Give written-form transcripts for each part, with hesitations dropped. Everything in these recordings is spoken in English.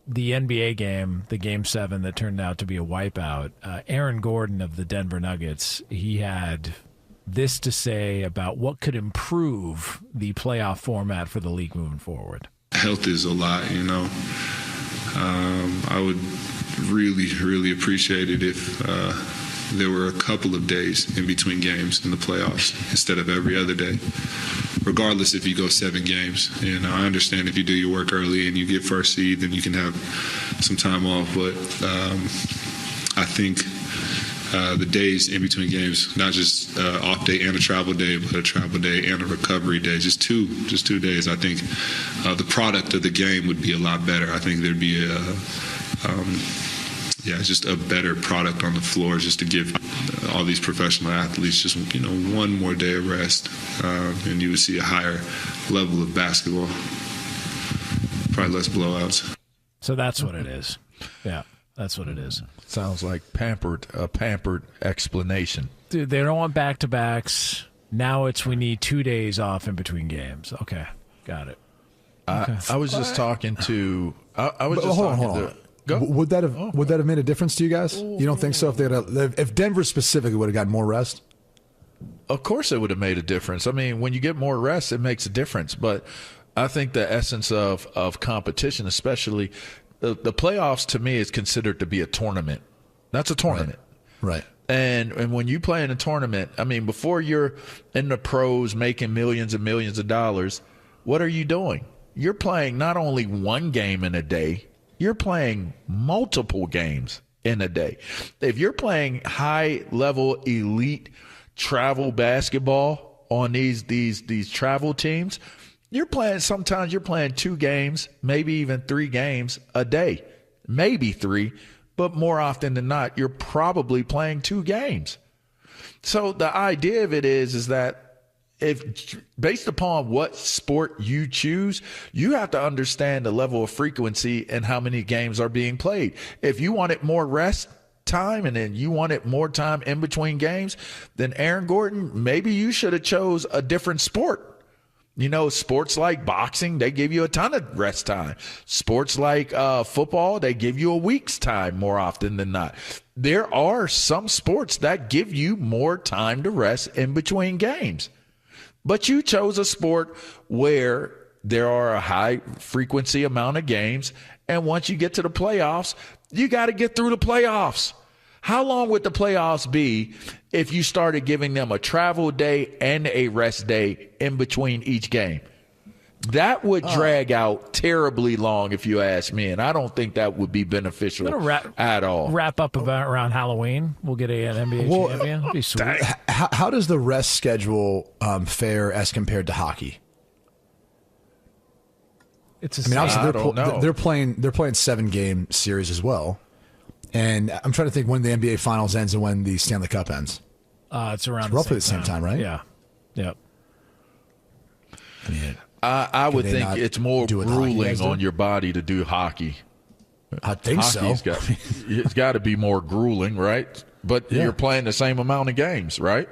the NBA game, the Game 7 that turned out to be a wipeout, Aaron Gordon of the Denver Nuggets, he had this to say about what could improve the playoff format for the league moving forward. Health is a lot, you know. I would really, really appreciate it if there were a couple of days in between games in the playoffs instead of every other day, regardless if you go 7 games. And I understand if you do your work early and you get first seed, then you can have some time off. But I think the days in between games, not just off day and a travel day, but a travel day and a recovery day, just two days. I think the product of the game would be a lot better. I think there'd be just a better product on the floor, just to give all these professional athletes just, you know, one more day of rest, and you would see a higher level of basketball, probably less blowouts. So that's what it is. Yeah, that's what it is. Sounds like a pampered explanation. Dude, they don't want back-to-backs. Now it's we need 2 days off in between games. Okay, got it. Okay. I was just talking to. Hold on. Would that have made a difference to you guys? You don't think so? If Denver specifically would have gotten more rest? Of course it would have made a difference. I mean, when you get more rest, it makes a difference. But I think the essence of competition, especially the playoffs, to me is considered to be a tournament. That's a tournament. Right. And when you play in a tournament, I mean, before you're in the pros making millions and millions of dollars, what are you doing? You're playing not only one game in a day, you're playing multiple games in a day. If you're playing high-level elite travel basketball on these travel teams, sometimes you're playing 2 games, maybe even 3 games a day. Maybe 3, but more often than not, you're probably playing 2 games. So the idea of it is that if based upon what sport you choose, you have to understand the level of frequency and how many games are being played. If you wanted more rest time and then you wanted more time in between games, then Aaron Gordon, maybe you should have chose a different sport. You know, sports like boxing, they give you a ton of rest time. Sports like football, they give you a week's time more often than not. There are some sports that give you more time to rest in between games. But you chose a sport where there are a high frequency amount of games, and once you get to the playoffs, you got to get through the playoffs. How long would the playoffs be if you started giving them a travel day and a rest day in between each game? That would drag out terribly long, if you ask me, and I don't think that would be beneficial at all. Wrap up around Halloween. We'll get an NBA champion. That'd be sweet. How does the rest schedule fare as compared to hockey? Obviously they're playing 7-game series as well, and I'm trying to think when the NBA Finals ends and when the Stanley Cup ends. It's around roughly the same time, right? Yeah. Yep. I mean, I would think it's more grueling on your body to do hockey. I think so. It's got to be more grueling, right? But you're playing the same amount of games, right?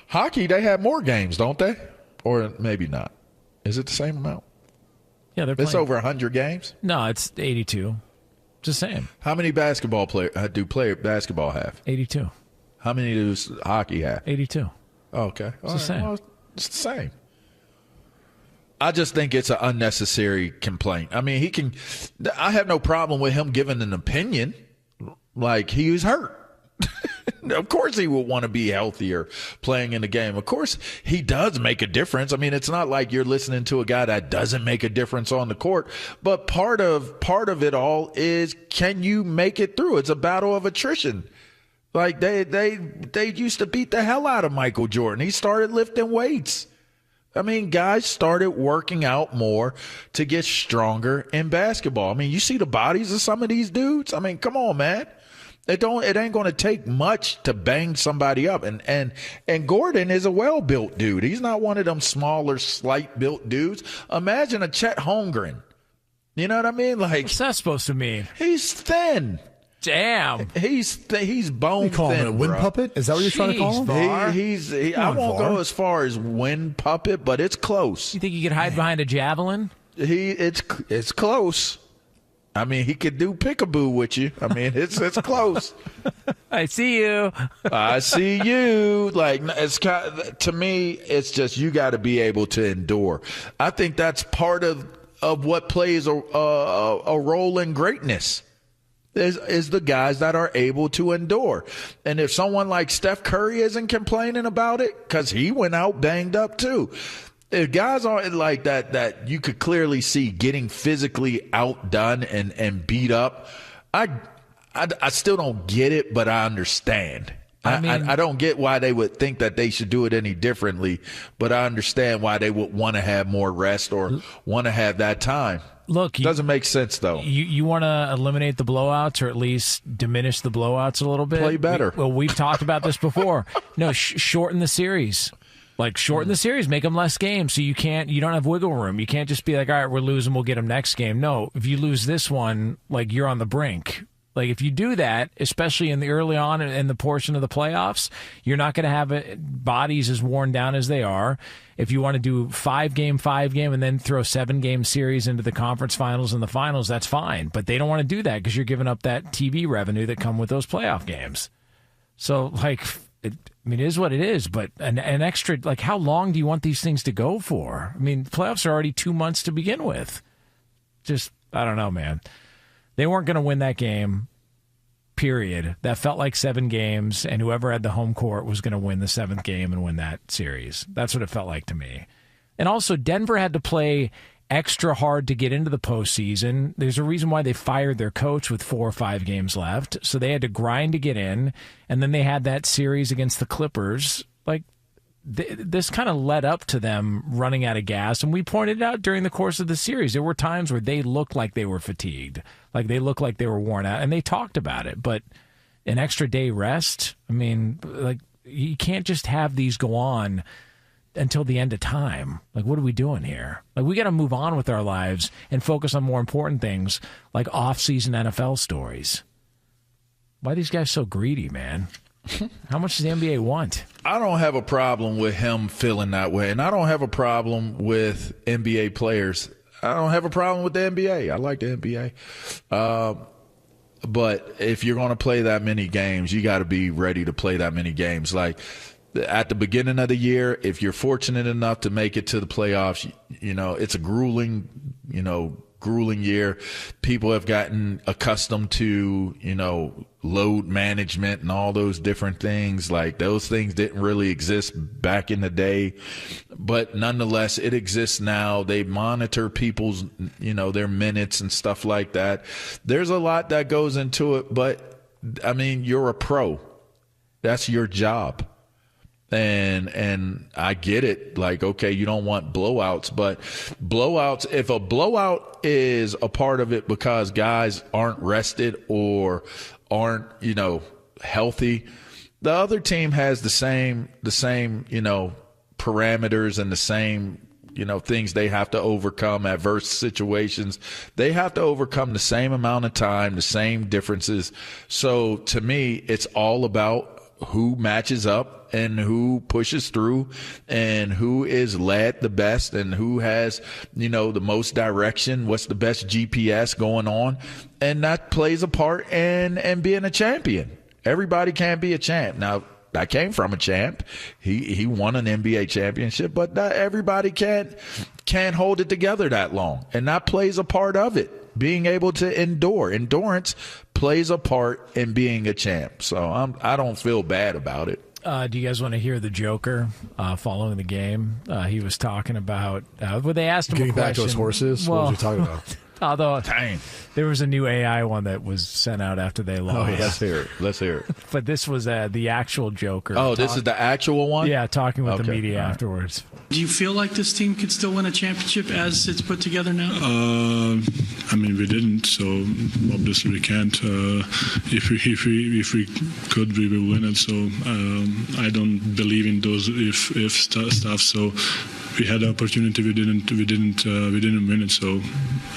Hockey, they have more games, don't they? Or maybe not. Is it the same amount? Yeah, they're playing. It's over 100 games? No, it's 82. Just saying. How many basketball basketball have? 82. How many does hockey have? 82. Okay. It's the same. Well, it's the same. I just think it's an unnecessary complaint. I mean, I have no problem with him giving an opinion. Like, he was hurt. Of course he would want to be healthier playing in the game. Of course he does make a difference. I mean, it's not like you're listening to a guy that doesn't make a difference on the court. But part of it all is, can you make it through? It's a battle of attrition. Like, they used to beat the hell out of Michael Jordan. He started lifting weights. I mean, guys started working out more to get stronger in basketball. I mean, you see the bodies of some of these dudes. I mean, come on, man. It ain't going to take much to bang somebody up. And Gordon is a well-built dude. He's not one of them smaller, slight-built dudes. Imagine a Chet Holmgren. You know what I mean? Like, what's that supposed to mean? He's thin. Damn. He's bone you call thin, him a wind puppet? Is that what you're trying to call him? I won't go as far as wind puppet, but it's close. You think you could hide behind a javelin? It's close. I mean, he could do peekaboo with you. I mean, it's close. I see you. I see you. Like, it's to me, it's just you got to be able to endure. I think that's part of what plays a role in greatness. Is the guys that are able to endure. And if someone like Steph Curry isn't complaining about it, because he went out banged up too. If guys aren't like that you could clearly see getting physically outdone and beat up, I still don't get it, but I understand. I don't get why they would think that they should do it any differently, but I understand why they would want to have more rest or want to have that time. Look, doesn't make sense though. You want to eliminate the blowouts or at least diminish the blowouts a little bit. Play better. We've talked about this before. No, shorten the series. Like, shorten the series, make them less games so you don't have wiggle room. You can't just be like, all right, we're losing, we'll get them next game. No, if you lose this one, like, you're on the brink. Like, if you do that, especially in the early on in the portion of the playoffs, you're not going to have bodies as worn down as they are. If you want to do 5-game, and then throw 7-game series into the conference finals and the finals, that's fine. But they don't want to do that because you're giving up that TV revenue that come with those playoff games. So, like, it is what it is. But an extra, like, how long do you want these things to go for? I mean, playoffs are already 2 months to begin with. Just, I don't know, man. They weren't going to win that game, period. That felt like 7 games, and whoever had the home court was going to win the 7th game and win that series. That's what it felt like to me. And also, Denver had to play extra hard to get into the postseason. There's a reason why they fired their coach with 4 or 5 games left. So they had to grind to get in, and then they had that series against the Clippers. Like, this kind of led up to them running out of gas, and we pointed out during the course of the series there were times where they looked like they were fatigued, like they looked like they were worn out, and they talked about it. But an extra day rest, I mean, like, you can't just have these go on until the end of time. Like, what are we doing here? Like, we got to move on with our lives and focus on more important things like off-season NFL stories. Why are these guys so greedy, man? How much does the NBA want? I don't have a problem with him feeling that way, and I don't have a problem with NBA players. I don't have a problem with the NBA. I like the NBA. But if you're going to play that many games, you got to be ready to play that many games. Like, at the beginning of the year, if you're fortunate enough to make it to the playoffs, it's a grueling year. People have gotten accustomed to, load management and all those different things. Like, those things didn't really exist back in the day, but nonetheless, it exists now. They monitor people's, their minutes and stuff like that. There's a lot that goes into it, but I mean, you're a pro. That's your job. And I get it. Like, okay, you don't want blowouts, but blowouts, if a blowout is a part of it because guys aren't rested or aren't, healthy, the other team has the same, parameters and the same, things they have to overcome, adverse situations. They have to overcome the same amount of time, the same differences. So to me, it's all about who matches up and who pushes through and who is led the best and who has, the most direction, what's the best GPS going on. And that plays a part in being a champion. Everybody can't be a champ. Now, I came from a champ. He won an NBA championship, but not everybody can't hold it together that long. And that plays a part of it. Being able to endure. Endurance plays a part in being a champ. So I don't feel bad about it. Do you guys want to hear the Joker following the game? He was talking about they asked him getting a question. Back to his horses. Well, what was he talking about? Although there was a new AI one that was sent out after they lost. Oh, yeah. Let's hear it. But this was the actual Joker. Oh, this is the actual one? Yeah, talking with the media afterwards. Do you feel like this team could still win a championship as it's put together now? We didn't, so obviously we can't. If we could, we will win it. So I don't believe in those if stuff. So we had the opportunity, we didn't win it. So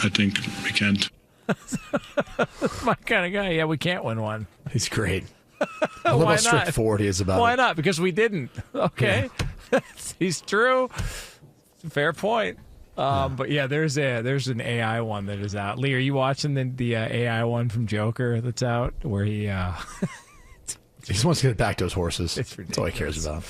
I think we can't. My kind of guy. Yeah, we can't win one. He's great. I love how straightforward he is about it. Why not? Because we didn't. Okay. Yeah. He's true. Fair point. But yeah, there's an AI one that is out. Lee, are you watching the AI one from Joker that's out where he just wants to get back to his horses. It's ridiculous. That's all he cares about.